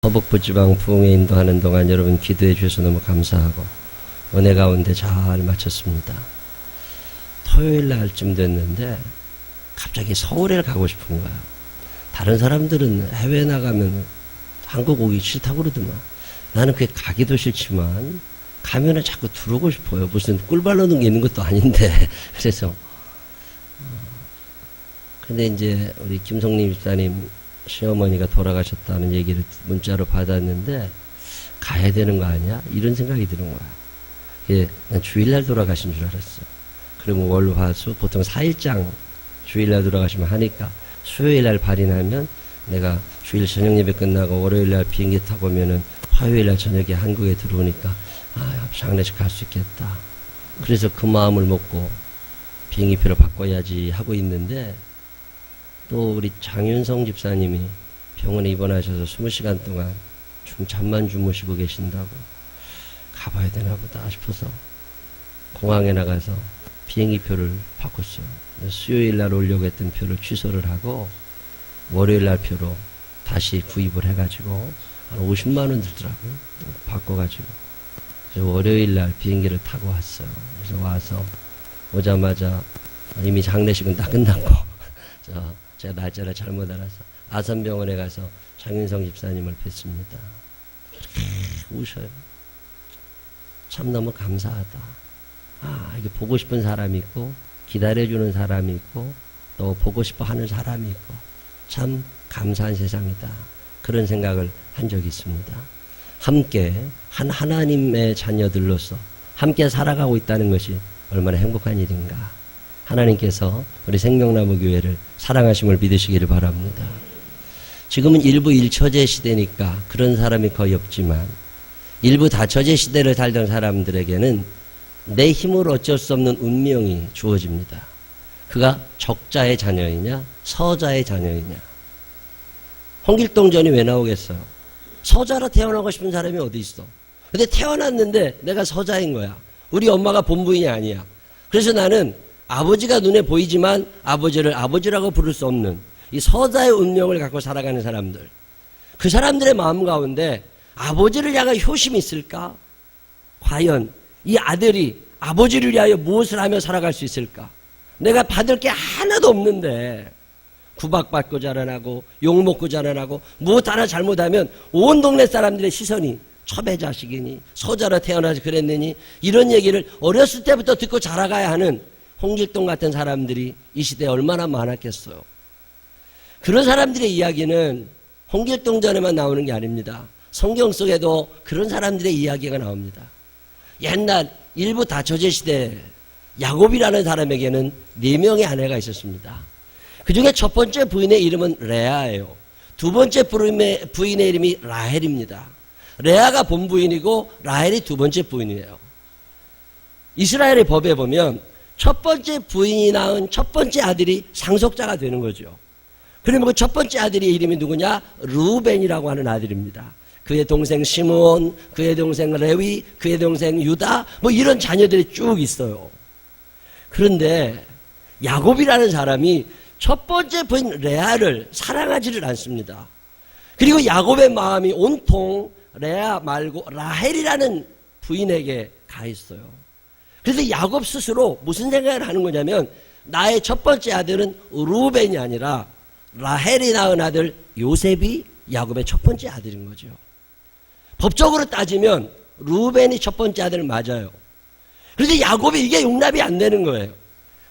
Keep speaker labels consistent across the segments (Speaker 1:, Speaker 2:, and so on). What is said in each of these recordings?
Speaker 1: 허북부지방 부흥회 인도하는 동안 여러분 기도해 주셔서 너무 감사하고 은혜 가운데 잘 마쳤습니다. 토요일 날쯤 됐는데 갑자기 서울에 가고 싶은 거야. 다른 사람들은 해외 나가면 한국 오기 싫다고 그러더만 나는 그게 가기도 싫지만 가면은 자꾸 들어오고 싶어요. 무슨 꿀발 넣는 게 있는 것도 아닌데. 그래서 근데 이제 우리 김성림 집사님 시어머니가 돌아가셨다는 얘기를 문자로 받았는데 가야 되는 거 아니야? 이런 생각이 드는 거야. 예, 난 주일날 돌아가신 줄 알았어. 그러면 월, 화, 수 보통 4일장 주일날 돌아가시면 하니까 수요일날 발인하면 내가 주일 저녁 예배 끝나고 월요일날 비행기 타고 오면은 화요일날 저녁에 한국에 들어오니까 장례식 갈 수 있겠다. 그래서 그 마음을 먹고 비행기표를 바꿔야지 하고 있는데 또 우리 장윤성 집사님이 병원에 입원하셔서 20시간 동안 잠만 주무시고 계신다고 가봐야 되나 보다 싶어서 공항에 나가서 비행기표를 바꿨어요. 수요일날 오려고 했던 표를 취소를 하고 월요일날 표로 다시 구입을 해가지고 한 50만원 들더라고요. 바꿔가지고 그래서 월요일날 비행기를 타고 왔어요. 그래서 와서 오자마자 이미 장례식은 다 끝났고 제가 날짜를 잘못 알아서 아산병원에 가서 장윤성 집사님을 뵀습니다. 우셔요. 참 너무 감사하다. 이게 보고 싶은 사람이 있고 기다려주는 사람이 있고 또 보고 싶어 하는 사람이 있고 참 감사한 세상이다. 그런 생각을 한 적이 있습니다. 함께 한 하나님의 자녀들로서 함께 살아가고 있다는 것이 얼마나 행복한 일인가. 하나님께서 우리 생명나무 교회를 사랑하심을 믿으시기를 바랍니다. 지금은 일부 일처제 시대니까 그런 사람이 거의 없지만 일부 다처제 시대를 살던 사람들에게는 내 힘으로 어쩔 수 없는 운명이 주어집니다. 그가 적자의 자녀이냐 서자의 자녀이냐. 홍길동전이 왜 나오겠어요? 서자로 태어나고 싶은 사람이 어디 있어? 근데 태어났는데 내가 서자인 거야. 우리 엄마가 본부인이 아니야. 그래서 나는 아버지가 눈에 보이지만 아버지를 아버지라고 부를 수 없는 이 서자의 운명을 갖고 살아가는 사람들. 그 사람들의 마음 가운데 아버지를 향한 효심이 있을까? 과연 이 아들이 아버지를 위하여 무엇을 하며 살아갈 수 있을까? 내가 받을 게 하나도 없는데 구박받고 자라나고 욕먹고 자라나고 무엇 하나 잘못하면 온 동네 사람들의 시선이 첩의 자식이니 서자로 태어나서 그랬느니 이런 얘기를 어렸을 때부터 듣고 자라가야 하는 홍길동 같은 사람들이 이 시대에 얼마나 많았겠어요. 그런 사람들의 이야기는 홍길동전에만 나오는 게 아닙니다. 성경 속에도 그런 사람들의 이야기가 나옵니다. 옛날 일부 다처제 시대 야곱이라는 사람에게는 4명의 아내가 있었습니다. 그 중에 첫 번째 부인의 이름은 레아예요. 두 번째 부인의 이름이 라헬입니다. 레아가 본부인이고 라헬이 두 번째 부인이에요. 이스라엘의 법에 보면 첫 번째 부인이 낳은 첫 번째 아들이 상속자가 되는 거죠. 그러면 그 첫 번째 아들의 이름이 누구냐? 르우벤이라고 하는 아들입니다. 그의 동생 시므온, 그의 동생 레위, 그의 동생 유다, 뭐 이런 자녀들이 쭉 있어요. 그런데 야곱이라는 사람이 첫 번째 부인 레아를 사랑하지를 않습니다. 그리고 야곱의 마음이 온통 레아 말고 라헬이라는 부인에게 가 있어요. 그래서 야곱 스스로 무슨 생각을 하는 거냐면 나의 첫 번째 아들은 르우벤이 아니라 라헬이 낳은 아들 요셉이 야곱의 첫 번째 아들인 거죠. 법적으로 따지면 르우벤이 첫 번째 아들 맞아요. 그런데 야곱이 이게 용납이 안 되는 거예요.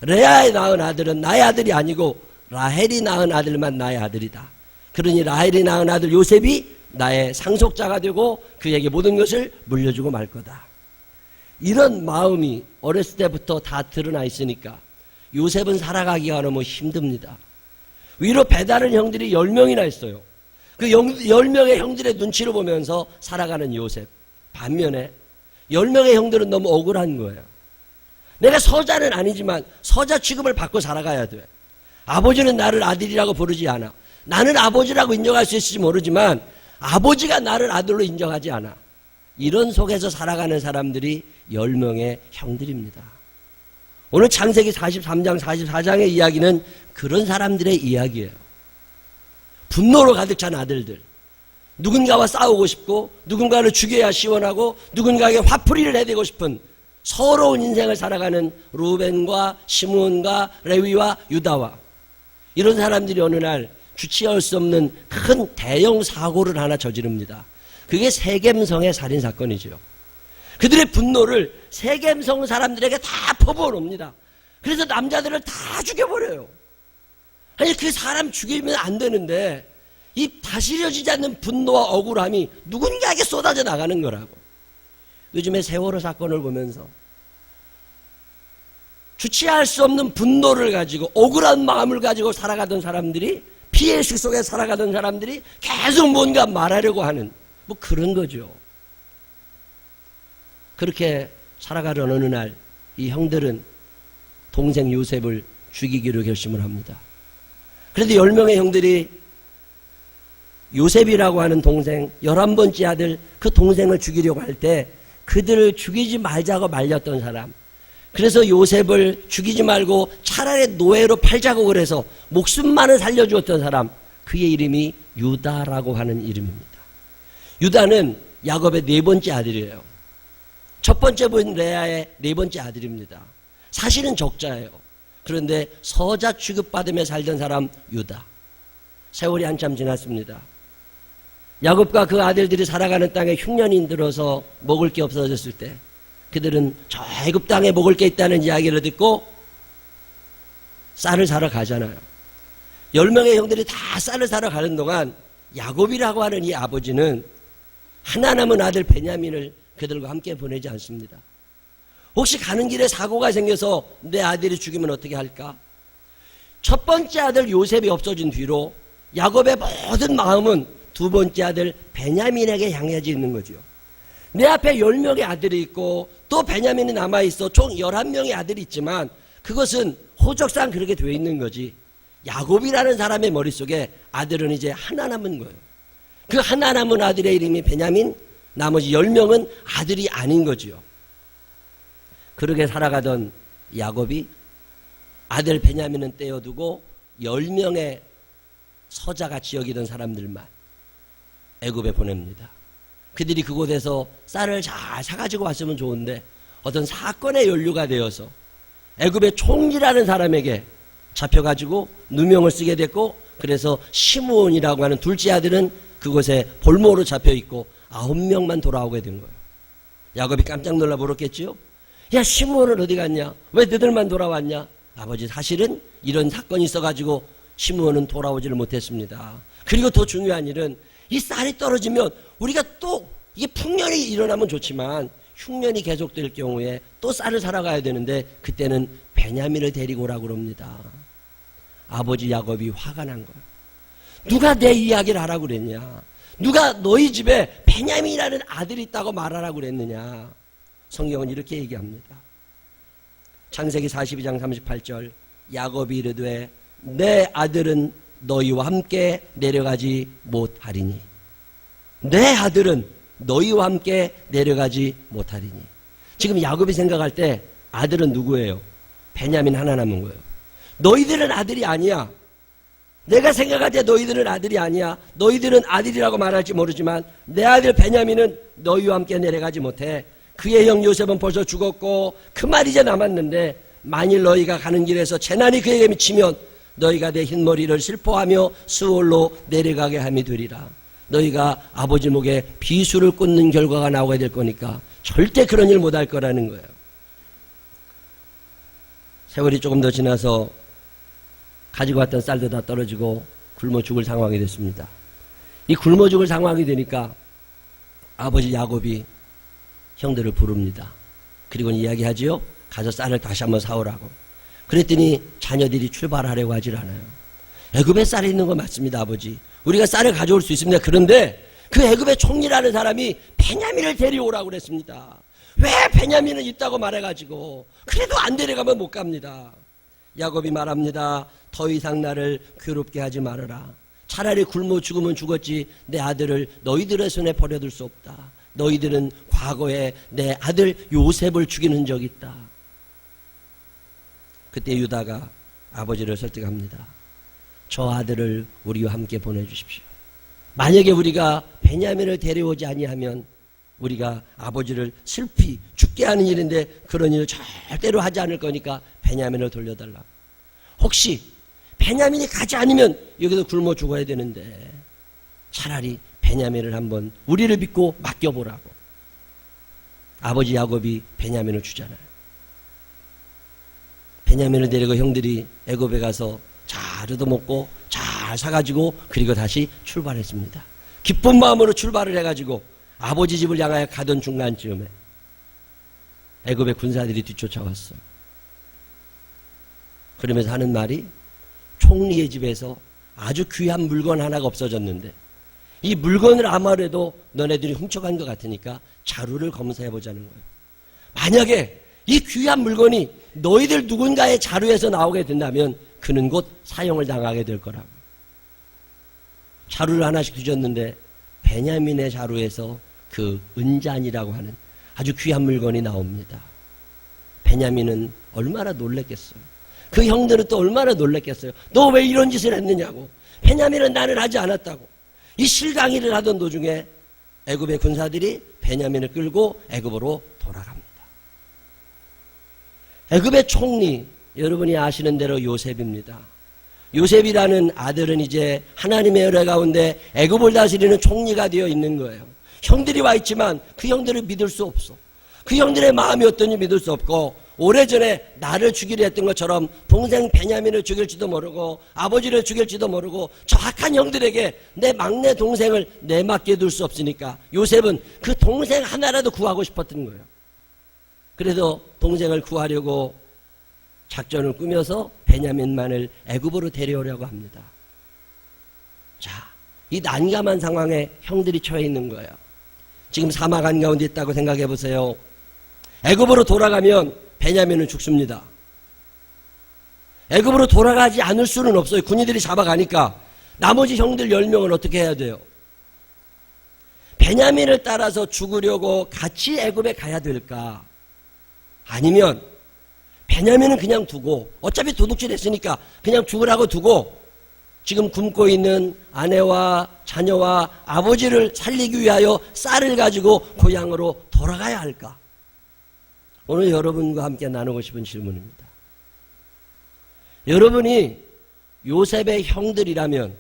Speaker 1: 레아에 낳은 아들은 나의 아들이 아니고 라헬이 낳은 아들만 나의 아들이다. 그러니 라헬이 낳은 아들 요셉이 나의 상속자가 되고 그에게 모든 것을 물려주고 말 거다. 이런 마음이 어렸을 때부터 다 드러나 있으니까 요셉은 살아가기가 너무 힘듭니다. 위로 배다른 형들이 10명이나 있어요. 그 10명의 형들의 눈치를 보면서 살아가는 요셉. 반면에 10명의 형들은 너무 억울한 거예요. 내가 서자는 아니지만 서자 취급을 받고 살아가야 돼. 아버지는 나를 아들이라고 부르지 않아. 나는 아버지라고 인정할 수 있을지 모르지만 아버지가 나를 아들로 인정하지 않아. 이런 속에서 살아가는 사람들이 10명의 형들입니다. 오늘 창세기 43장 44장의 이야기는 그런 사람들의 이야기예요. 분노로 가득 찬 아들들. 누군가와 싸우고 싶고 누군가를 죽여야 시원하고 누군가에게 화풀이를 해대고 싶은 서러운 인생을 살아가는 루벤과 시므온과 레위와 유다와 이런 사람들이 어느 날 주체할 수 없는 큰 대형 사고를 하나 저지릅니다. 그게 세겜성의 살인사건이죠. 그들의 분노를 세겜성 사람들에게 다 퍼부어놉니다. 그래서 남자들을 다 죽여버려요. 아니 그 사람 죽이면 안 되는데 이 다스려지지 않는 분노와 억울함이 누군가에게 쏟아져 나가는 거라고. 요즘에 세월호 사건을 보면서 주체할 수 없는 분노를 가지고 억울한 마음을 가지고 살아가던 사람들이 피해의식 속에 살아가던 사람들이 계속 뭔가 말하려고 하는 뭐 그런 거죠. 그렇게 살아가던 어느 날 이 형들은 동생 요셉을 죽이기로 결심을 합니다. 그런데 10명의 형들이 요셉이라고 하는 동생 11번째 아들 그 동생을 죽이려고 할 때 그들을 죽이지 말자고 말렸던 사람, 그래서 요셉을 죽이지 말고 차라리 노예로 팔자고 그래서 목숨만을 살려주었던 사람, 그의 이름이 유다라고 하는 이름입니다. 유다는 야곱의 4번째 아들이에요. 첫 번째 분 레아의 4번째 아들입니다. 사실은 적자예요. 그런데 서자 취급받으며 살던 사람 유다. 세월이 한참 지났습니다. 야곱과 그 아들들이 살아가는 땅에 흉년이 들어서 먹을 게 없어졌을 때 그들은 저 애굽 땅에 먹을 게 있다는 이야기를 듣고 쌀을 사러 가잖아요. 10명의 형들이 다 쌀을 사러 가는 동안 야곱이라고 하는 이 아버지는 하나 남은 아들 베냐민을 그들과 함께 보내지 않습니다. 혹시 가는 길에 사고가 생겨서 내 아들이 죽이면 어떻게 할까? 첫 번째 아들 요셉이 없어진 뒤로 야곱의 모든 마음은 두 번째 아들 베냐민에게 향해져 있는 거죠. 내 앞에 10명의 아들이 있고 또 베냐민이 남아있어 총 11명의 아들이 있지만 그것은 호적상 그렇게 되어 있는 거지. 야곱이라는 사람의 머릿속에 아들은 이제 하나 남은 거예요. 그 하나 남은 아들의 이름이 베냐민, 나머지 10명은 아들이 아닌 거지요. 그렇게 살아가던 야곱이 아들 베냐민은 떼어두고 10명의 서자같이 여기던 사람들만 애굽에 보냅니다. 그들이 그곳에서 쌀을 잘 사가지고 왔으면 좋은데 어떤 사건의 연루가 되어서 애굽의 총리라는 사람에게 잡혀가지고 누명을 쓰게 됐고, 그래서 시므온이라고 하는 둘째 아들은 그곳에 볼모로 잡혀있고 9명만 돌아오게 된 거예요. 야곱이 깜짝 놀라 물었겠지요. 야, 시므온은 어디 갔냐? 왜 너희들만 돌아왔냐? 아버지, 사실은 이런 사건이 있어가지고 시므온은 돌아오지를 못했습니다. 그리고 더 중요한 일은 이 쌀이 떨어지면 우리가 또 이게 풍년이 일어나면 좋지만 흉년이 계속될 경우에 또 쌀을 사러 가야 되는데 그때는 베냐민을 데리고 오라고 그럽니다. 아버지 야곱이 화가 난 거예요. 누가 내 이야기를 하라고 그랬냐? 누가 너희 집에 베냐민이라는 아들이 있다고 말하라고 그랬느냐? 성경은 이렇게 얘기합니다. 창세기 42장 38절 야곱이 이르되 내 아들은 너희와 함께 내려가지 못하리니, 내 아들은 너희와 함께 내려가지 못하리니. 지금 야곱이 생각할 때 아들은 누구예요? 베냐민 하나 남은 거예요. 너희들은 아들이 아니야. 내가 생각할 때 너희들은 아들이 아니야. 너희들은 아들이라고 말할지 모르지만 내 아들 베냐민은 너희와 함께 내려가지 못해. 그의 형 요셉은 벌써 죽었고 그만 이제 남았는데 만일 너희가 가는 길에서 재난이 그에게 미치면 너희가 내 흰머리를 슬퍼하며 수월로 내려가게 함이 되리라. 너희가 아버지 목에 비수를 꽂는 결과가 나오게 될 거니까 절대 그런 일 못할 거라는 거예요. 세월이 조금 더 지나서 가지고 왔던 쌀도 다 떨어지고 굶어 죽을 상황이 됐습니다. 이 굶어 죽을 상황이 되니까 아버지 야곱이 형들을 부릅니다. 그리고 이야기하지요. 가서 쌀을 다시 한번 사오라고. 그랬더니 자녀들이 출발하려고 하질 않아요. 애굽에 쌀이 있는 거 맞습니다, 아버지. 우리가 쌀을 가져올 수 있습니다. 그런데 그 애굽의 총리라는 사람이 베냐민을 데려오라고 그랬습니다. 왜 베냐민은 있다고 말해가지고 그래도 안 데려가면 못 갑니다. 야곱이 말합니다. 더 이상 나를 괴롭게 하지 말아라. 차라리 굶어 죽으면 죽었지 내 아들을 너희들의 손에 버려둘 수 없다. 너희들은 과거에 내 아들 요셉을 죽이는 적이 있다. 그때 유다가 아버지를 설득합니다. 저 아들을 우리와 함께 보내주십시오. 만약에 우리가 베냐민을 데려오지 아니하면 우리가 아버지를 슬피 죽게 하는 일인데 그런 일을 절대로 하지 않을 거니까 베냐민을 돌려달라. 혹시 베냐민이 가지 않으면 여기서 굶어 죽어야 되는데 차라리 베냐민을 한번 우리를 믿고 맡겨보라고. 아버지 야곱이 베냐민을 주잖아요. 베냐민을 데리고 형들이 애굽에 가서 잘 얻어먹고 잘 사가지고 그리고 다시 출발했습니다. 기쁜 마음으로 출발을 해가지고 아버지 집을 향하여 가던 중간쯤에 애굽의 군사들이 뒤쫓아왔어요. 그러면서 하는 말이 총리의 집에서 아주 귀한 물건 하나가 없어졌는데 이 물건을 아무래도 너네들이 훔쳐간 것 같으니까 자루를 검사해보자는 거예요. 만약에 이 귀한 물건이 너희들 누군가의 자루에서 나오게 된다면 그는 곧 사형을 당하게 될 거라고. 자루를 하나씩 뒤졌는데 베냐민의 자루에서 그 은잔이라고 하는 아주 귀한 물건이 나옵니다. 베냐민은 얼마나 놀랬겠어요. 그 형들은 또 얼마나 놀랬겠어요. 너 왜 이런 짓을 했느냐고. 베냐민은 나는 하지 않았다고. 이 실강의를 하던 도중에 애굽의 군사들이 베냐민을 끌고 애굽으로 돌아갑니다. 애굽의 총리, 여러분이 아시는 대로 요셉입니다. 요셉이라는 아들은 이제 하나님의 은혜 가운데 애굽을 다스리는 총리가 되어 있는 거예요. 형들이 와 있지만 그 형들을 믿을 수 없어. 그 형들의 마음이 어떤지 믿을 수 없고 오래전에 나를 죽이려 했던 것처럼 동생 베냐민을 죽일지도 모르고 아버지를 죽일지도 모르고 저 악한 형들에게 내 막내 동생을 내맡겨 둘 수 없으니까 요셉은 그 동생 하나라도 구하고 싶었던 거예요. 그래서 동생을 구하려고 작전을 꾸며서 베냐민만을 애굽으로 데려오려고 합니다. 자, 이 난감한 상황에 형들이 처해 있는 거예요. 지금 사막 한가운데 있다고 생각해 보세요. 애굽으로 돌아가면 베냐민은 죽습니다. 애굽으로 돌아가지 않을 수는 없어요. 군인들이 잡아가니까. 나머지 형들 10명은 어떻게 해야 돼요? 베냐민을 따라서 죽으려고 같이 애굽에 가야 될까? 아니면 베냐민은 그냥 두고 어차피 도둑질 했으니까 그냥 죽으라고 두고 지금 굶고 있는 아내와 자녀와 아버지를 살리기 위하여 쌀을 가지고 고향으로 돌아가야 할까? 오늘 여러분과 함께 나누고 싶은 질문입니다. 여러분이 요셉의 형들이라면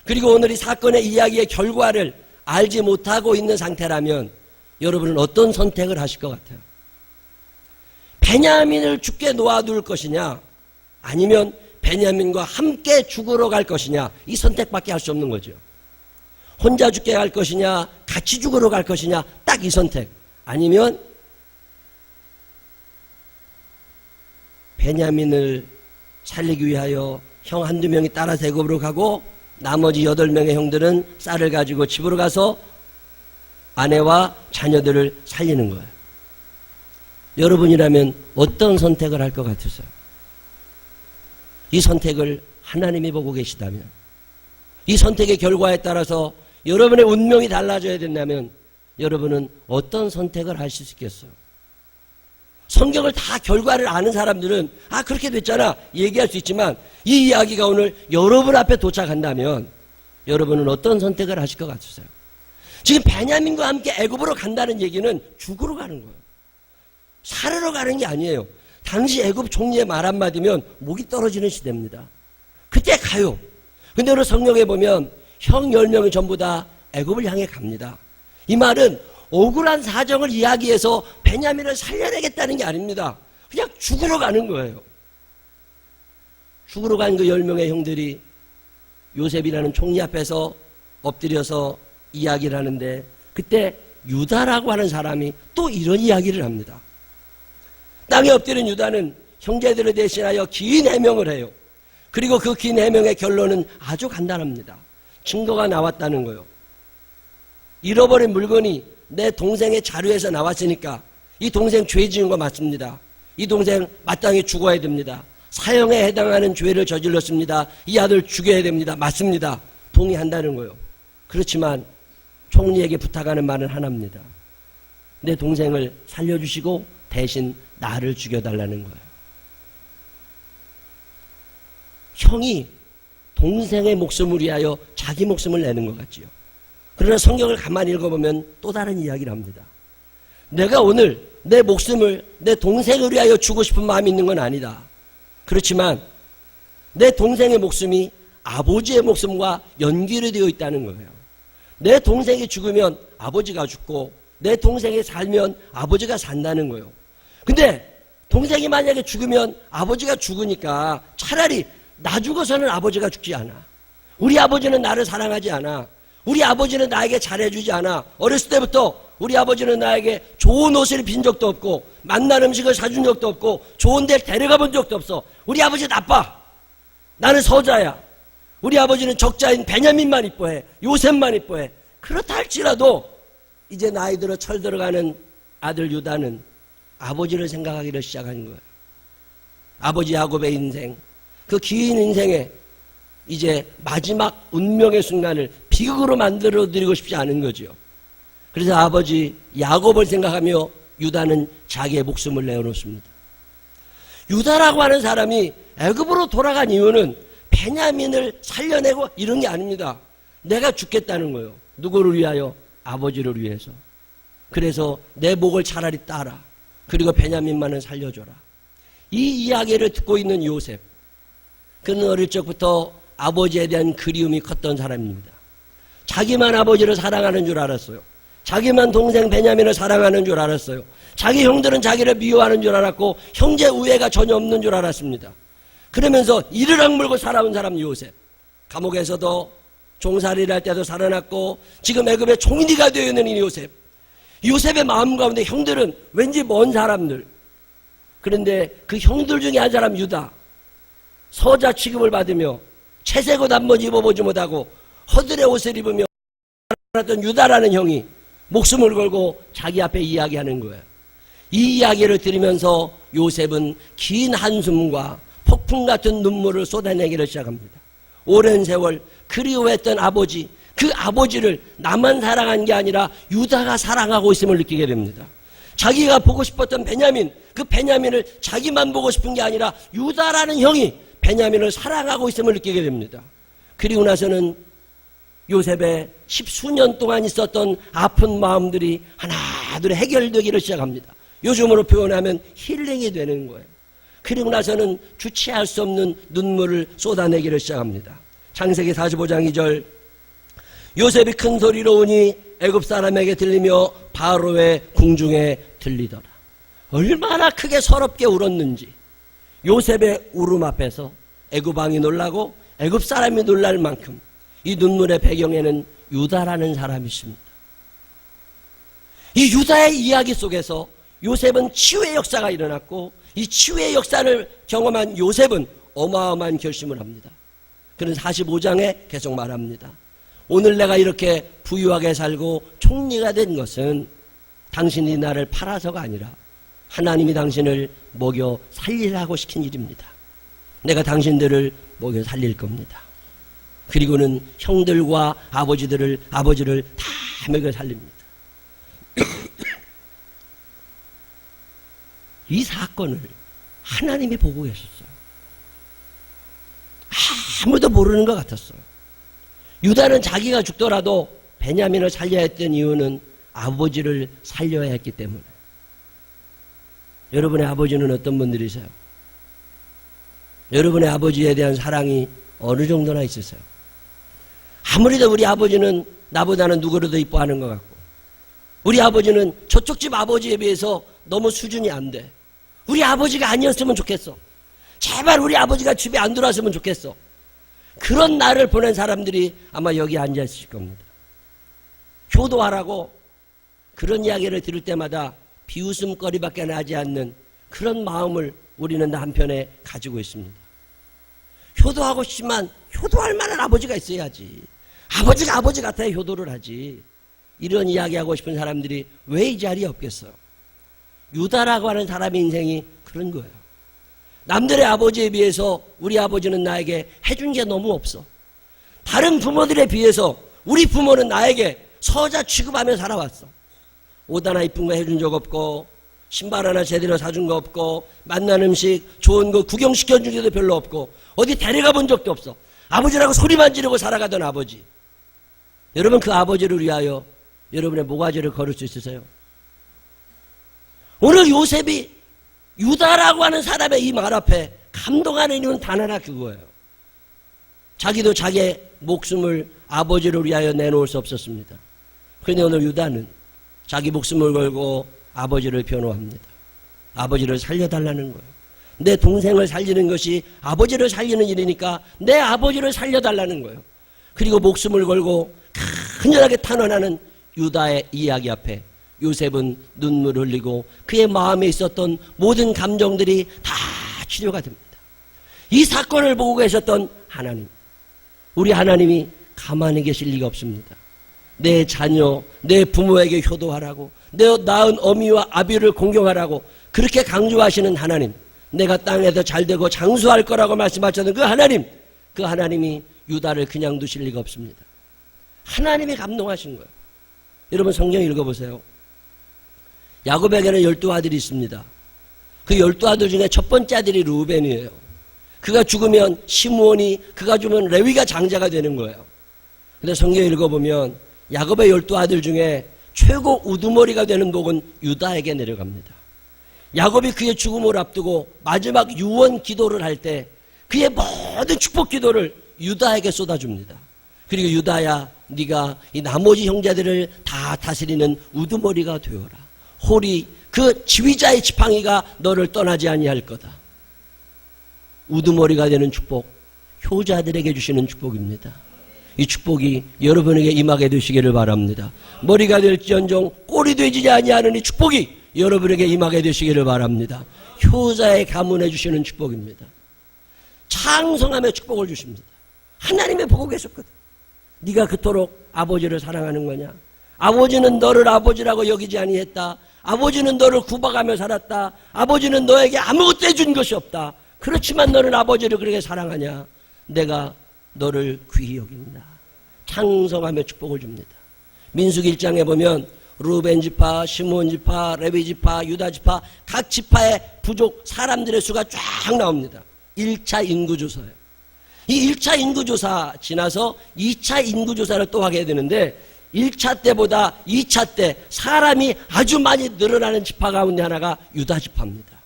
Speaker 1: 그리고 오늘 이 사건의 이야기의 결과를 알지 못하고 있는 상태라면 여러분은 어떤 선택을 하실 것 같아요? 베냐민을 죽게 놓아둘 것이냐 아니면 베냐민과 함께 죽으러 갈 것이냐 이 선택밖에 할 수 없는 거죠. 혼자 죽게 갈 것이냐 같이 죽으러 갈 것이냐 딱 이 선택. 아니면 베냐민을 살리기 위하여 형 한두 명이 따라서 애굽으로 가고 나머지 8명의 형들은 쌀을 가지고 집으로 가서 아내와 자녀들을 살리는 거예요. 여러분이라면 어떤 선택을 할 것 같으세요? 이 선택을 하나님이 보고 계시다면, 이 선택의 결과에 따라서 여러분의 운명이 달라져야 된다면 여러분은 어떤 선택을 하실 수 있겠어요? 성경을 다 결과를 아는 사람들은 아 그렇게 됐잖아 얘기할 수 있지만 이 이야기가 오늘 여러분 앞에 도착한다면 여러분은 어떤 선택을 하실 것 같으세요? 지금 베냐민과 함께 애굽으로 간다는 얘기는 죽으러 가는 거예요. 살으러 가는 게 아니에요. 당시 애굽 총리의 말 한마디면 목이 떨어지는 시대입니다. 그때 가요. 근데 오늘 성경에 보면 형 10명이 전부 다 애굽을 향해 갑니다. 이 말은 억울한 사정을 이야기해서 베냐민을 살려내겠다는 게 아닙니다. 그냥 죽으러 가는 거예요. 죽으러 간 그 10명의 형들이 요셉이라는 총리 앞에서 엎드려서 이야기를 하는데 그때 유다라고 하는 사람이 또 이런 이야기를 합니다. 땅에 엎드린 유다는 형제들을 대신하여 긴 해명을 해요. 그리고 그 긴 해명의 결론은 아주 간단합니다. 증거가 나왔다는 거예요. 잃어버린 물건이 내 동생의 자료에서 나왔으니까 이 동생 죄 지은 거 맞습니다. 이 동생 마땅히 죽어야 됩니다. 사형에 해당하는 죄를 저질렀습니다. 이 아들 죽여야 됩니다. 맞습니다. 동의한다는 거예요. 그렇지만 총리에게 부탁하는 말은 하나입니다. 내 동생을 살려주시고 대신 나를 죽여달라는 거예요. 형이 동생의 목숨을 위하여 자기 목숨을 내는 것 같지요. 그러나 성경을 가만히 읽어보면 또 다른 이야기를 합니다. 내가 오늘 내 목숨을 내 동생을 위하여 주고 싶은 마음이 있는 건 아니다. 그렇지만 내 동생의 목숨이 아버지의 목숨과 연결이 되어 있다는 거예요. 내 동생이 죽으면 아버지가 죽고 내 동생이 살면 아버지가 산다는 거예요. 근데 동생이 만약에 죽으면 아버지가 죽으니까 차라리 나 죽어서는 아버지가 죽지 않아. 우리 아버지는 나를 사랑하지 않아. 우리 아버지는 나에게 잘해주지 않아. 어렸을 때부터 우리 아버지는 나에게 좋은 옷을 입힌 적도 없고 맛난 음식을 사준 적도 없고 좋은 데를 데려가 본 적도 없어. 우리 아버지 나빠. 나는 서자야. 우리 아버지는 적자인 베냐민만 이뻐해. 요셉만 이뻐해. 그렇다 할지라도 이제 나이 들어 철 들어가는 아들 유다는 아버지를 생각하기를 시작한 거예요. 아버지 야곱의 인생, 그 긴 인생에 이제 마지막 운명의 순간을 비극으로 만들어 드리고 싶지 않은 거죠. 그래서 아버지 야곱을 생각하며 유다는 자기의 목숨을 내어놓습니다. 유다라고 하는 사람이 애굽으로 돌아간 이유는 베냐민을 살려내고 이런 게 아닙니다. 내가 죽겠다는 거예요. 누구를 위하여? 아버지를 위해서. 그래서 내 목을 차라리 따라. 그리고 베냐민만은 살려줘라. 이 이야기를 듣고 있는 요셉. 그는 어릴 적부터 아버지에 대한 그리움이 컸던 사람입니다. 자기만 아버지를 사랑하는 줄 알았어요. 자기만 동생 베냐민을 사랑하는 줄 알았어요. 자기 형들은 자기를 미워하는 줄 알았고 형제 우애가 전혀 없는 줄 알았습니다. 그러면서 이를 악물고 살아온 사람 요셉. 감옥에서도 종살이를 할 때도 살아났고 지금 애굽의 총리가 되어 있는 이 요셉. 요셉의 마음 가운데 형들은 왠지 먼 사람들. 그런데 그 형들 중에 한 사람 유다. 서자 취급을 받으며 채색 옷 한 번 입어보지 못하고 허들의 옷을 입으며 살았던 유다라는 형이 목숨을 걸고 자기 앞에 이야기하는 거예요. 이 이야기를 들으면서 요셉은 긴 한숨과 폭풍 같은 눈물을 쏟아내기를 시작합니다. 오랜 세월 그리워했던 아버지, 그 아버지를 나만 사랑한 게 아니라 유다가 사랑하고 있음을 느끼게 됩니다. 자기가 보고 싶었던 베냐민, 그 베냐민을 자기만 보고 싶은 게 아니라 유다라는 형이 베냐민을 사랑하고 있음을 느끼게 됩니다. 그리고 나서는 요셉의 10수년 동안 있었던 아픈 마음들이 하나둘 해결되기를 시작합니다. 요즘으로 표현하면 힐링이 되는 거예요. 그리고 나서는 주체할 수 없는 눈물을 쏟아내기를 시작합니다. 창세기 45장 2절 요셉이 큰 소리로 우니 애굽 사람에게 들리며 바로의 궁중에 들리더라. 얼마나 크게 서럽게 울었는지 요셉의 울음 앞에서 애굽 왕이 놀라고 애굽 사람이 놀랄 만큼 이 눈물의 배경에는 유다라는 사람이 있습니다. 이 유다의 이야기 속에서 요셉은 치유의 역사가 일어났고 이 치유의 역사를 경험한 요셉은 어마어마한 결심을 합니다. 그는 45장에 계속 말합니다. 오늘 내가 이렇게 부유하게 살고 총리가 된 것은 당신이 나를 팔아서가 아니라 하나님이 당신을 먹여 살리라고 시킨 일입니다. 내가 당신들을 먹여 살릴 겁니다. 그리고는 형들과 아버지를 다 먹여 살립니다. 이 사건을 하나님이 보고 계셨어요. 아무도 모르는 것 같았어요. 유다는 자기가 죽더라도 베냐민을 살려야 했던 이유는 아버지를 살려야 했기 때문에. 여러분의 아버지는 어떤 분들이세요? 여러분의 아버지에 대한 사랑이 어느 정도나 있으세요? 아무래도 우리 아버지는 나보다는 누구를 더 이뻐하는 것 같고 우리 아버지는 저쪽 집 아버지에 비해서 너무 수준이 안 돼. 우리 아버지가 아니었으면 좋겠어. 제발 우리 아버지가 집에 안 들어왔으면 좋겠어. 그런 날을 보낸 사람들이 아마 여기 앉아 있을 겁니다. 효도하라고 그런 이야기를 들을 때마다 비웃음거리밖에 나지 않는 그런 마음을 우리는 한편에 가지고 있습니다. 효도하고 싶지만 효도할 만한 아버지가 있어야지. 아버지가 아버지 같아야 효도를 하지. 이런 이야기하고 싶은 사람들이 왜 이 자리에 없겠어요? 유다라고 하는 사람의 인생이 그런 거예요. 남들의 아버지에 비해서 우리 아버지는 나에게 해준 게 너무 없어. 다른 부모들에 비해서 우리 부모는 나에게 서자 취급하며 살아왔어. 옷 하나 이쁜 거 해준 적 없고 신발 하나 제대로 사준 거 없고 맛난 음식 좋은 거 구경시켜준 적도 별로 없고 어디 데려가 본 적도 없어. 아버지라고 소리만 지르고 살아가던 아버지. 여러분, 그 아버지를 위하여 여러분의 모가지를 걸을 수 있으세요? 오늘 요셉이 유다라고 하는 사람의 이 말 앞에 감동하는 이유는 단 하나, 그거예요. 자기도 자기의 목숨을 아버지를 위하여 내놓을 수 없었습니다. 그런데 오늘 유다는 자기 목숨을 걸고 아버지를 변호합니다. 아버지를 살려달라는 거예요. 내 동생을 살리는 것이 아버지를 살리는 일이니까 내 아버지를 살려달라는 거예요. 그리고 목숨을 걸고 간절하게 탄원하는 유다의 이야기 앞에 요셉은 눈물을 흘리고 그의 마음에 있었던 모든 감정들이 다 치료가 됩니다. 이 사건을 보고 계셨던 하나님, 우리 하나님이 가만히 계실 리가 없습니다. 내 자녀, 내 부모에게 효도하라고, 내 낳은 어미와 아비를 공경하라고 그렇게 강조하시는 하나님, 내가 땅에서 잘되고 장수할 거라고 말씀하셨던 그 하나님, 그 하나님이 유다를 그냥 두실 리가 없습니다. 하나님이 감동하신 거예요. 여러분, 성경 읽어보세요. 야곱에게는 12아들이 있습니다. 그 12아들 중에 첫 번째 아들이 르우벤이에요. 그가 죽으면 시므온이, 그가 죽으면 레위가 장자가 되는 거예요. 근데 성경 읽어보면 야곱의 12아들 중에 최고 우두머리가 되는 복은 유다에게 내려갑니다. 야곱이 그의 죽음을 앞두고 마지막 유언 기도를 할 때 그의 모든 축복 기도를 유다에게 쏟아줍니다. 그리고 유다야, 네가 이 나머지 형제들을 다 다스리는 우두머리가 되어라. 홀이, 그 지휘자의 지팡이가 너를 떠나지 아니할 거다. 우두머리가 되는 축복, 효자들에게 주시는 축복입니다. 이 축복이 여러분에게 임하게 되시기를 바랍니다. 머리가 될지언정 꼴이 되지 아니하는 이 축복이 여러분에게 임하게 되시기를 바랍니다. 효자의 가문해 주시는 축복입니다. 창성함의 축복을 주십니다. 하나님이 보고 계셨거든. 네가 그토록 아버지를 사랑하는 거냐? 아버지는 너를 아버지라고 여기지 아니했다. 아버지는 너를 구박하며 살았다. 아버지는 너에게 아무것도 해준 것이 없다. 그렇지만 너는 아버지를 그렇게 사랑하냐? 내가 너를 귀히 여긴다. 창성함의 축복을 줍니다. 민수기 1장에 보면 루벤 지파, 시므온 지파, 레위 지파, 유다 지파, 각 지파의 부족 사람들의 수가 쫙 나옵니다. 1차 인구조사예요. 이 1차 인구조사 지나서 2차 인구조사를 또 하게 되는데 1차 때보다 2차 때 사람이 아주 많이 늘어나는 지파 가운데 하나가 유다 지파입니다.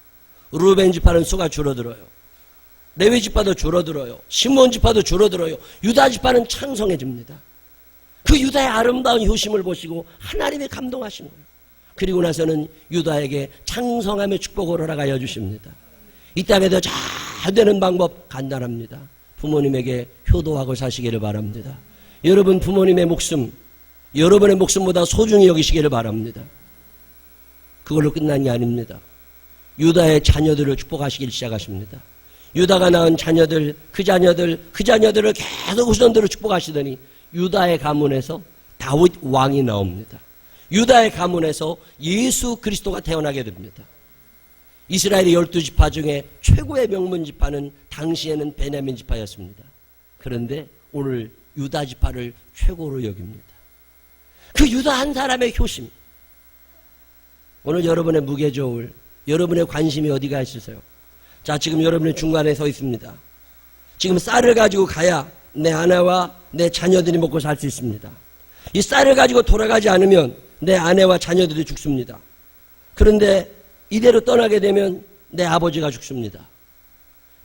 Speaker 1: 루벤 지파는 수가 줄어들어요. 레위 지파도 줄어들어요. 시므온 지파도 줄어들어요. 유다 지파는 창성해집니다. 그 유다의 아름다운 효심을 보시고 하나님이 감동하신 거예요. 그리고 나서는 유다에게 창성함의 축복을 허락하여 주십니다. 이 땅에도 잘 되는 방법 간단합니다. 부모님에게 효도하고 사시기를 바랍니다. 여러분 부모님의 목숨, 여러분의 목숨보다 소중히 여기시기를 바랍니다. 그걸로 끝난 게 아닙니다. 유다의 자녀들을 축복하시길 시작하십니다. 유다가 낳은 자녀들, 그 자녀들을 계속 후손들을 축복하시더니 유다의 가문에서 다윗 왕이 나옵니다. 유다의 가문에서 예수 그리스도가 태어나게 됩니다. 이스라엘의 12지파 중에 최고의 명문 지파는 당시에는 베냐민 지파였습니다. 그런데 오늘 유다 지파를 최고로 여깁니다. 그 유다 한 사람의 효심, 오늘 여러분의 무게저울, 여러분의 관심이 어디가 있으세요? 자, 지금 여러분의 중간에 서 있습니다. 지금 쌀을 가지고 가야 내 아내와 내 자녀들이 먹고 살 수 있습니다. 이 쌀을 가지고 돌아가지 않으면 내 아내와 자녀들이 죽습니다. 그런데 이대로 떠나게 되면 내 아버지가 죽습니다.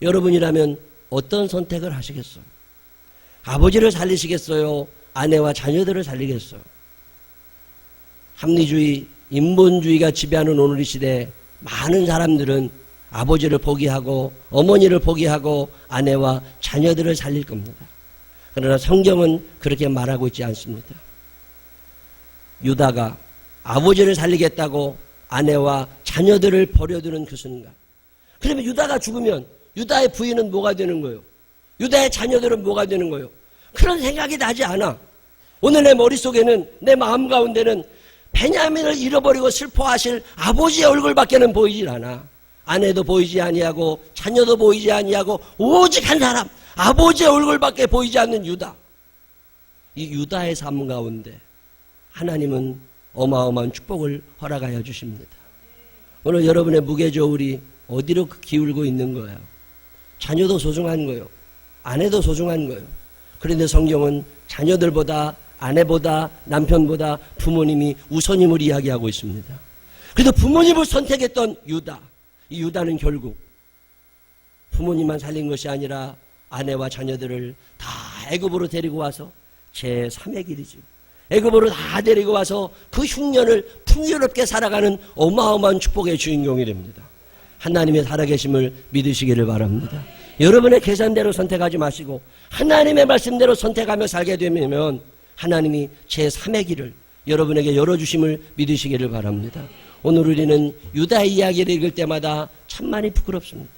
Speaker 1: 여러분이라면 어떤 선택을 하시겠어요? 아버지를 살리시겠어요? 아내와 자녀들을 살리겠어요? 합리주의, 인본주의가 지배하는 오늘 이 시대에 많은 사람들은 아버지를 포기하고 어머니를 포기하고 아내와 자녀들을 살릴 겁니다. 그러나 성경은 그렇게 말하고 있지 않습니다. 유다가 아버지를 살리겠다고 아내와 자녀들을 버려두는 그 순간, 그러면 유다가 죽으면 유다의 부인은 뭐가 되는 거예요? 유다의 자녀들은 뭐가 되는 거예요? 그런 생각이 나지 않아. 오늘 내 머릿속에는, 내 마음 가운데는 베냐민을 잃어버리고 슬퍼하실 아버지의 얼굴밖에는 보이질 않아. 아내도 보이지 아니하고 자녀도 보이지 아니하고 오직 한 사람, 아버지의 얼굴밖에 보이지 않는 유다. 이 유다의 삶 가운데 하나님은 어마어마한 축복을 허락하여 주십니다. 오늘 여러분의 무게저울이 어디로 기울고 있는 거예요? 자녀도 소중한 거예요. 아내도 소중한 거예요. 그런데 성경은 자녀들보다 아내보다 남편보다 부모님이 우선임을 이야기하고 있습니다. 그래도 부모님을 선택했던 유다, 이 유다는 결국 부모님만 살린 것이 아니라 아내와 자녀들을 다 애굽으로 데리고 와서 제3의 길이죠. 애굽으로 다 데리고 와서 그 흉년을 풍요롭게 살아가는 어마어마한 축복의 주인공이 됩니다. 하나님의 살아계심을 믿으시기를 바랍니다. 여러분의 계산대로 선택하지 마시고 하나님의 말씀대로 선택하며 살게 되면 하나님이 제3의 길을 여러분에게 열어주심을 믿으시기를 바랍니다. 오늘 우리는 유다의 이야기를 읽을 때마다 참 많이 부끄럽습니다.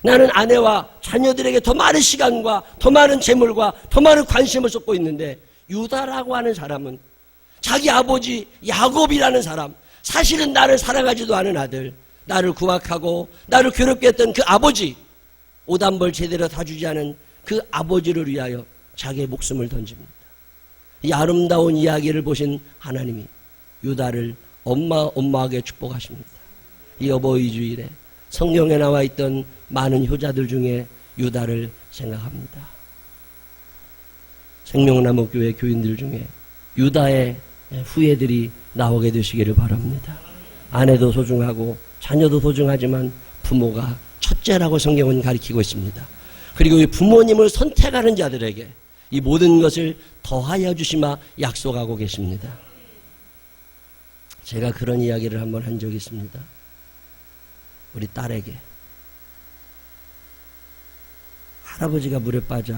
Speaker 1: 나는 아내와 자녀들에게 더 많은 시간과 더 많은 재물과 더 많은 관심을 쏟고 있는데 유다라고 하는 사람은 자기 아버지 야곱이라는 사람, 사실은 나를 사랑하지도 않은 아들, 나를 구박하고 나를 괴롭게 했던 그 아버지, 오단벌 제대로 다 주지 않은 그 아버지를 위하여 자기의 목숨을 던집니다. 이 아름다운 이야기를 보신 하나님이 유다를 어마어마하게 축복하십니다. 이 어버이 주일에 성경에 나와 있던 많은 효자들 중에 유다를 생각합니다. 생명나무교회 교인들 중에 유다의 후예들이 나오게 되시기를 바랍니다. 아내도 소중하고 자녀도 소중하지만 부모가 첫째라고 성경은 가리키고 있습니다. 그리고 이 부모님을 선택하는 자들에게 이 모든 것을 더하여 주시마 약속하고 계십니다. 제가 그런 이야기를 한번 한 적이 있습니다. 우리 딸에게 할아버지가 물에 빠져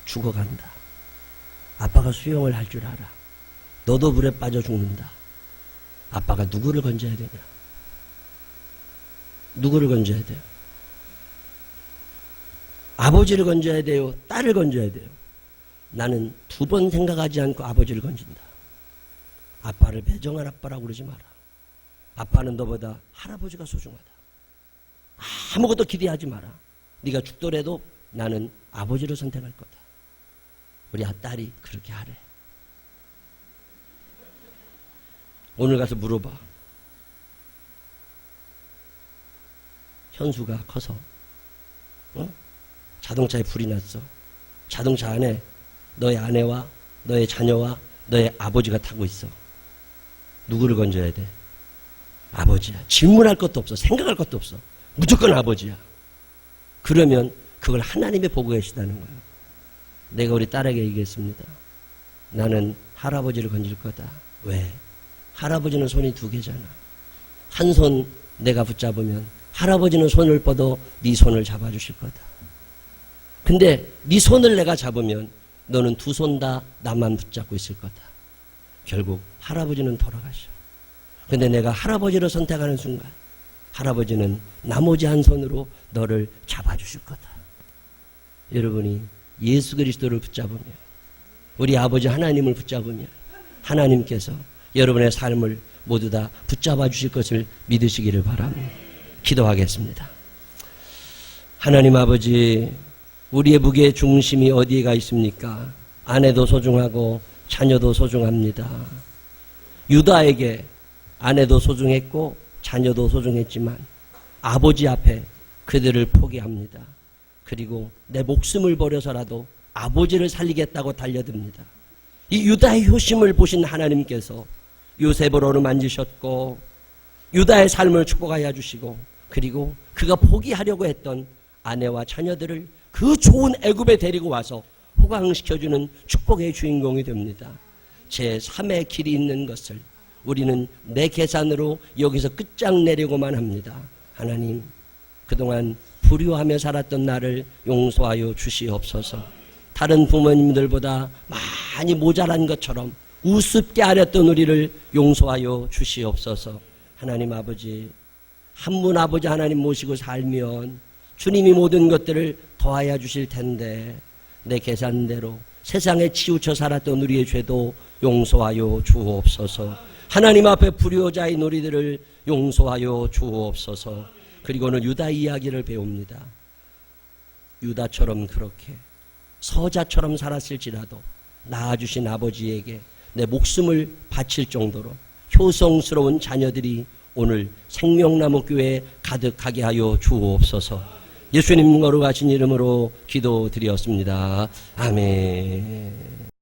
Speaker 1: 죽어간다. 아빠가 수영을 할 줄 알아. 너도 물에 빠져 죽는다. 아빠가 누구를 건져야 되냐? 누구를 건져야 돼요? 아버지를 건져야 돼요? 딸을 건져야 돼요? 나는 두 번 생각하지 않고 아버지를 건진다. 아빠를 배정할 아빠라고 그러지 마라. 아빠는 너보다 할아버지가 소중하다. 아무것도 기대하지 마라. 네가 죽더라도 나는 아버지를 선택할 거다. 우리 딸이 그렇게 하래. 오늘 가서 물어봐. 현수가 커서 자동차에 불이 났어. 자동차 안에 너의 아내와 너의 자녀와 너의 아버지가 타고 있어. 누구를 건져야 돼? 아버지야. 질문할 것도 없어. 생각할 것도 없어. 무조건 아버지야. 그러면 그걸 하나님이 보고 계시다는 거예요. 내가 우리 딸에게 얘기했습니다. 나는 할아버지를 건질 거다. 왜? 할아버지는 손이 두 개잖아. 한 손 내가 붙잡으면 할아버지는 손을 뻗어 네 손을 잡아주실 거다. 근데 네 손을 내가 잡으면 너는 두 손 다 나만 붙잡고 있을 거다. 결국 할아버지는 돌아가셔. 근데 내가 할아버지를 선택하는 순간 할아버지는 나머지 한 손으로 너를 잡아주실 거다. 여러분이 예수 그리스도를 붙잡으면, 우리 아버지 하나님을 붙잡으면 하나님께서 여러분의 삶을 모두 다 붙잡아 주실 것을 믿으시기를 바랍니다. 기도하겠습니다. 하나님 아버지, 우리의 무게의 중심이 어디에가 있습니까? 아내도 소중하고 자녀도 소중합니다. 유다에게 아내도 소중했고 자녀도 소중했지만 아버지 앞에 그들을 포기합니다. 그리고 내 목숨을 버려서라도 아버지를 살리겠다고 달려듭니다. 이 유다의 효심을 보신 하나님께서 요셉을 어루만지셨고 유다의 삶을 축복하여 주시고, 그리고 그가 포기하려고 했던 아내와 자녀들을 그 좋은 애굽에 데리고 와서 호강시켜주는 축복의 주인공이 됩니다. 제3의 길이 있는 것을 우리는 내 계산으로 여기서 끝장내려고만 합니다. 하나님, 그동안 불효하며 살았던 나를 용서하여 주시옵소서. 다른 부모님들보다 많이 모자란 것처럼 우습게 아렸던 우리를 용서하여 주시옵소서. 하나님 아버지, 한 분 아버지 하나님 모시고 살면 주님이 모든 것들을 더하여 주실 텐데 내 계산대로 세상에 치우쳐 살았던 우리의 죄도 용서하여 주옵소서. 하나님 앞에 불효자인 우리들을 용서하여 주옵소서. 그리고는 유다 이야기를 배웁니다. 유다처럼 그렇게 서자처럼 살았을지라도 낳아주신 아버지에게 내 목숨을 바칠 정도로 효성스러운 자녀들이 오늘 생명나무 교회에 가득하게 하여 주옵소서. 예수님 거룩하신 이름으로 기도드렸습니다. 아멘.